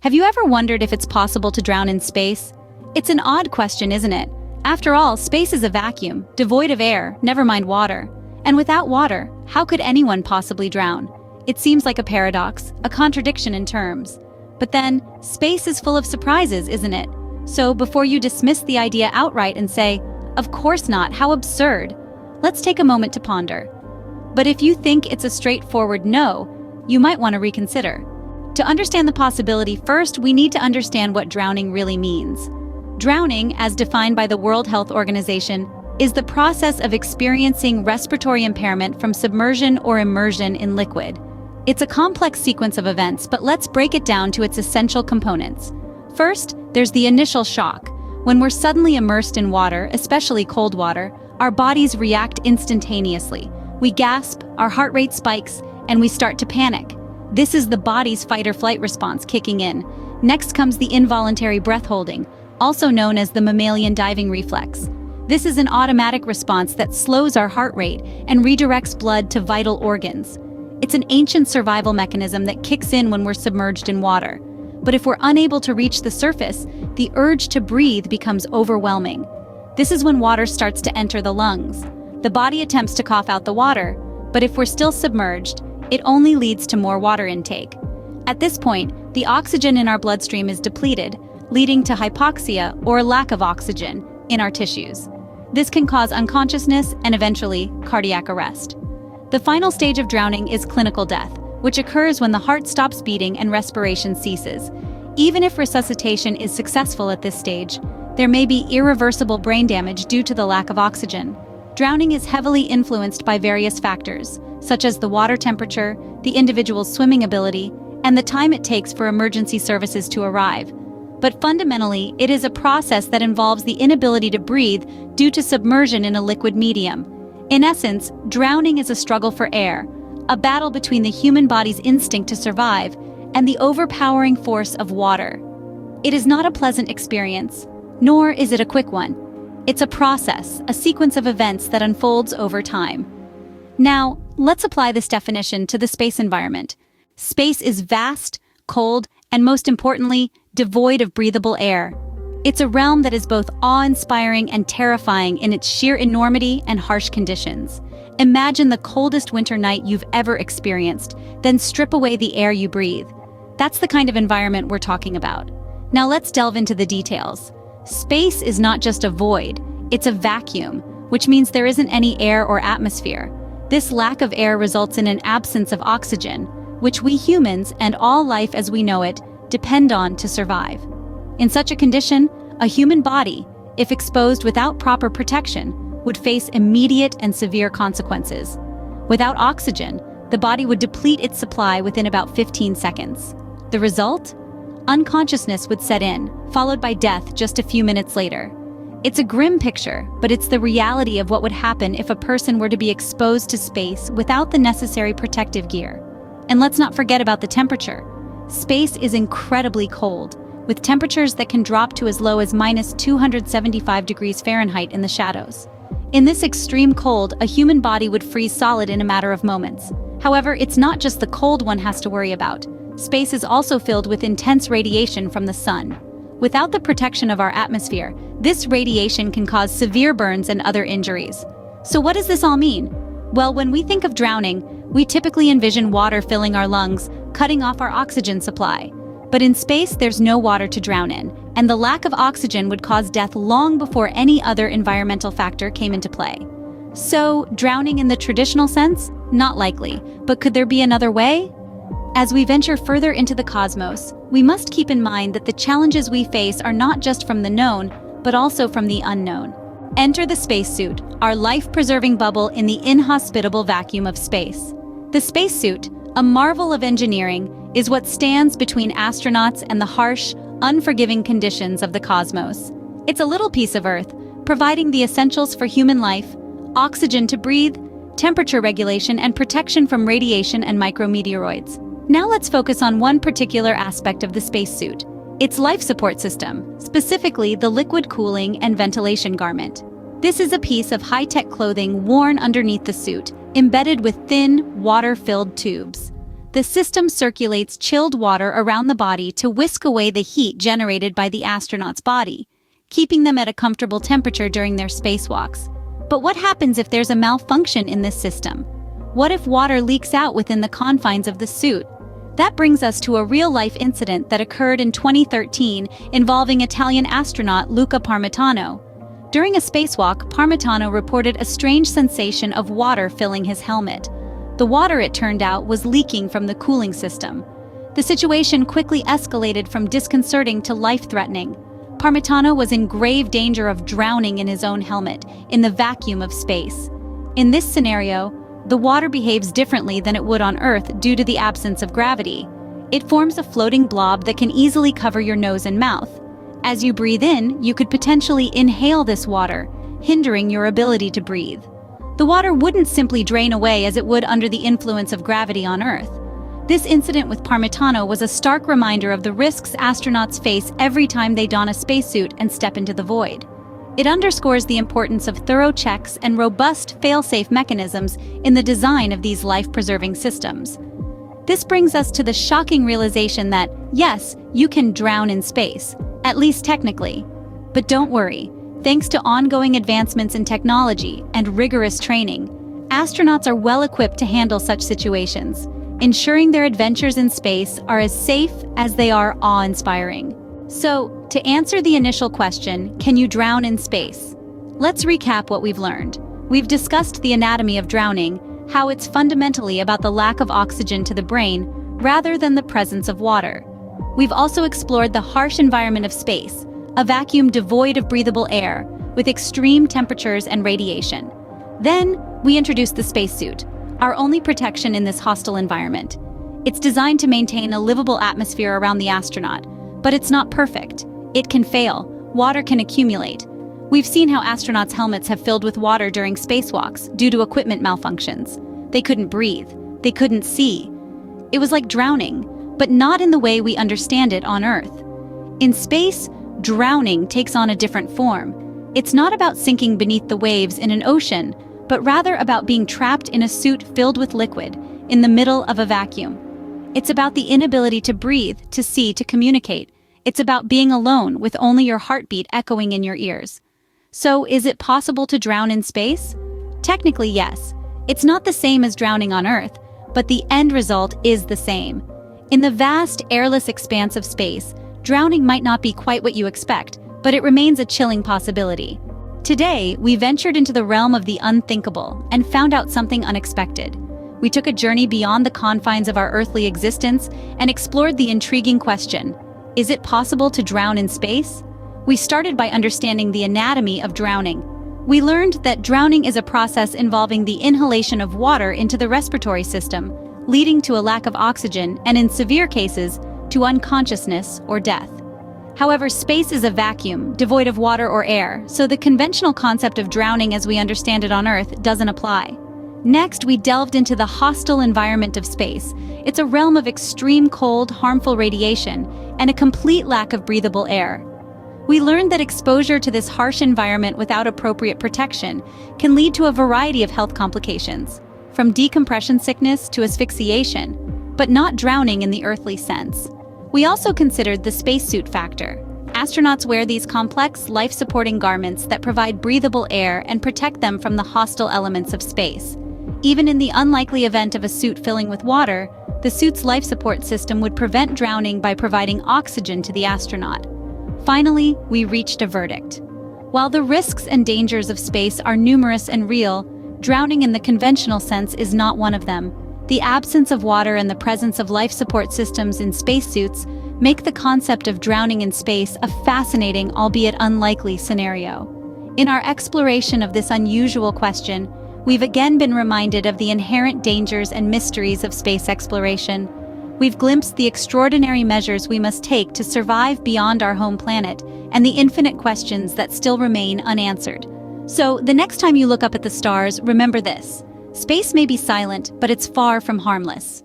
Have you ever wondered if it's possible to drown in space? It's an odd question, isn't it? After all, space is a vacuum, devoid of air, never mind water. And without water, how could anyone possibly drown? It seems like a paradox, a contradiction in terms. But then, space is full of surprises, isn't it? So before you dismiss the idea outright and say, "Of course not, how absurd," let's take a moment to ponder. But if you think it's a straightforward no, you might want to reconsider. To understand the possibility, first we need to understand what drowning really means. Drowning, as defined by the World Health Organization, is the process of experiencing respiratory impairment from submersion or immersion in liquid. It's a complex sequence of events, but let's break it down to its essential components. First, there's the initial shock. When we're suddenly immersed in water, especially cold water, our bodies react instantaneously. We gasp, our heart rate spikes, and we start to panic. This is the body's fight-or-flight response kicking in. Next comes the involuntary breath holding, also known as the mammalian diving reflex. This is an automatic response that slows our heart rate and redirects blood to vital organs. It's an ancient survival mechanism that kicks in when we're submerged in water. But if we're unable to reach the surface, the urge to breathe becomes overwhelming. This is when water starts to enter the lungs. The body attempts to cough out the water, but if we're still submerged, it only leads to more water intake. At this point, the oxygen in our bloodstream is depleted, leading to hypoxia or lack of oxygen in our tissues. This can cause unconsciousness and eventually cardiac arrest. The final stage of drowning is clinical death, which occurs when the heart stops beating and respiration ceases. Even if resuscitation is successful at this stage, there may be irreversible brain damage due to the lack of oxygen. Drowning is heavily influenced by various factors, such as the water temperature, the individual's swimming ability, and the time it takes for emergency services to arrive. But fundamentally, it is a process that involves the inability to breathe due to submersion in a liquid medium. In essence, drowning is a struggle for air, a battle between the human body's instinct to survive and the overpowering force of water. It is not a pleasant experience, nor is it a quick one. It's a process, a sequence of events that unfolds over time. Now, let's apply this definition to the space environment. Space is vast, cold, and most importantly, devoid of breathable air. It's a realm that is both awe-inspiring and terrifying in its sheer enormity and harsh conditions. Imagine the coldest winter night you've ever experienced, then strip away the air you breathe. That's the kind of environment we're talking about. Now let's delve into the details. Space is not just a void, it's a vacuum, which means there isn't any air or atmosphere. This lack of air results in an absence of oxygen, which we humans and all life as we know it depend on to survive. In such a condition, a human body, if exposed without proper protection, would face immediate and severe consequences. Without oxygen, the body would deplete its supply within about 15 seconds. The result? Unconsciousness would set in, followed by death just a few minutes later. It's a grim picture, but it's the reality of what would happen if a person were to be exposed to space without the necessary protective gear. And let's not forget about the temperature. Space is incredibly cold, with temperatures that can drop to as low as -275 degrees Fahrenheit in the shadows. In this extreme cold, a human body would freeze solid in a matter of moments. However, it's not just the cold one has to worry about. Space is also filled with intense radiation from the sun. Without the protection of our atmosphere, this radiation can cause severe burns and other injuries. So what does this all mean? Well, when we think of drowning, we typically envision water filling our lungs, cutting off our oxygen supply. But in space, there's no water to drown in, and the lack of oxygen would cause death long before any other environmental factor came into play. So, drowning in the traditional sense? Not likely. But could there be another way? As we venture further into the cosmos, we must keep in mind that the challenges we face are not just from the known, but also from the unknown. Enter the spacesuit, our life-preserving bubble in the inhospitable vacuum of space. The spacesuit, a marvel of engineering, is what stands between astronauts and the harsh, unforgiving conditions of the cosmos. It's a little piece of Earth, providing the essentials for human life: oxygen to breathe, temperature regulation, and protection from radiation and micrometeoroids. Now let's focus on one particular aspect of the spacesuit: its life support system, specifically the liquid cooling and ventilation garment. This is a piece of high-tech clothing worn underneath the suit, embedded with thin, water-filled tubes. The system circulates chilled water around the body to whisk away the heat generated by the astronaut's body, keeping them at a comfortable temperature during their spacewalks. But what happens if there's a malfunction in this system? What if water leaks out within the confines of the suit? That brings us to a real-life incident that occurred in 2013 involving Italian astronaut Luca Parmitano. During a spacewalk, Parmitano reported a strange sensation of water filling his helmet. The water, it turned out, was leaking from the cooling system. The situation quickly escalated from disconcerting to life-threatening. Parmitano was in grave danger of drowning in his own helmet, in the vacuum of space. In this scenario, the water behaves differently than it would on Earth due to the absence of gravity. It forms a floating blob that can easily cover your nose and mouth. As you breathe in, you could potentially inhale this water, hindering your ability to breathe. The water wouldn't simply drain away as it would under the influence of gravity on Earth. This incident with Parmitano was a stark reminder of the risks astronauts face every time they don a spacesuit and step into the void. It underscores the importance of thorough checks and robust fail-safe mechanisms in the design of these life-preserving systems. This brings us to the shocking realization that, yes, you can drown in space, at least technically. But don't worry, thanks to ongoing advancements in technology and rigorous training, astronauts are well-equipped to handle such situations, ensuring their adventures in space are as safe as they are awe-inspiring. So, to answer the initial question, can you drown in space? Let's recap what we've learned. We've discussed the anatomy of drowning, how it's fundamentally about the lack of oxygen to the brain rather than the presence of water. We've also explored the harsh environment of space, a vacuum devoid of breathable air, with extreme temperatures and radiation. Then, we introduced the spacesuit, our only protection in this hostile environment. It's designed to maintain a livable atmosphere around the astronaut, but it's not perfect. It can fail. Water can accumulate. We've seen how astronauts' helmets have filled with water during spacewalks due to equipment malfunctions. They couldn't breathe. They couldn't see. It was like drowning, but not in the way we understand it on Earth. In space, drowning takes on a different form. It's not about sinking beneath the waves in an ocean, but rather about being trapped in a suit filled with liquid, in the middle of a vacuum. It's about the inability to breathe, to see, to communicate. It's about being alone with only your heartbeat echoing in your ears. So, is it possible to drown in space? Technically, yes. It's not the same as drowning on Earth, but the end result is the same. In the vast, airless expanse of space, drowning might not be quite what you expect, but it remains a chilling possibility. Today, we ventured into the realm of the unthinkable and found out something unexpected. We took a journey beyond the confines of our earthly existence and explored the intriguing question, is it possible to drown in space? We started by understanding the anatomy of drowning. We learned that drowning is a process involving the inhalation of water into the respiratory system, leading to a lack of oxygen and, in severe cases, to unconsciousness or death. However, space is a vacuum, devoid of water or air, so the conventional concept of drowning as we understand it on Earth doesn't apply. Next, we delved into the hostile environment of space. It's a realm of extreme cold, harmful radiation, and a complete lack of breathable air. We learned that exposure to this harsh environment without appropriate protection can lead to a variety of health complications, from decompression sickness to asphyxiation, but not drowning in the earthly sense. We also considered the spacesuit factor. Astronauts wear these complex, life-supporting garments that provide breathable air and protect them from the hostile elements of space. Even in the unlikely event of a suit filling with water, the suit's life support system would prevent drowning by providing oxygen to the astronaut. Finally, we reached a verdict. While the risks and dangers of space are numerous and real, drowning in the conventional sense is not one of them. The absence of water and the presence of life support systems in spacesuits make the concept of drowning in space a fascinating, albeit unlikely, scenario. In our exploration of this unusual question, we've again been reminded of the inherent dangers and mysteries of space exploration. We've glimpsed the extraordinary measures we must take to survive beyond our home planet and the infinite questions that still remain unanswered. So, the next time you look up at the stars, remember this. Space may be silent, but it's far from harmless.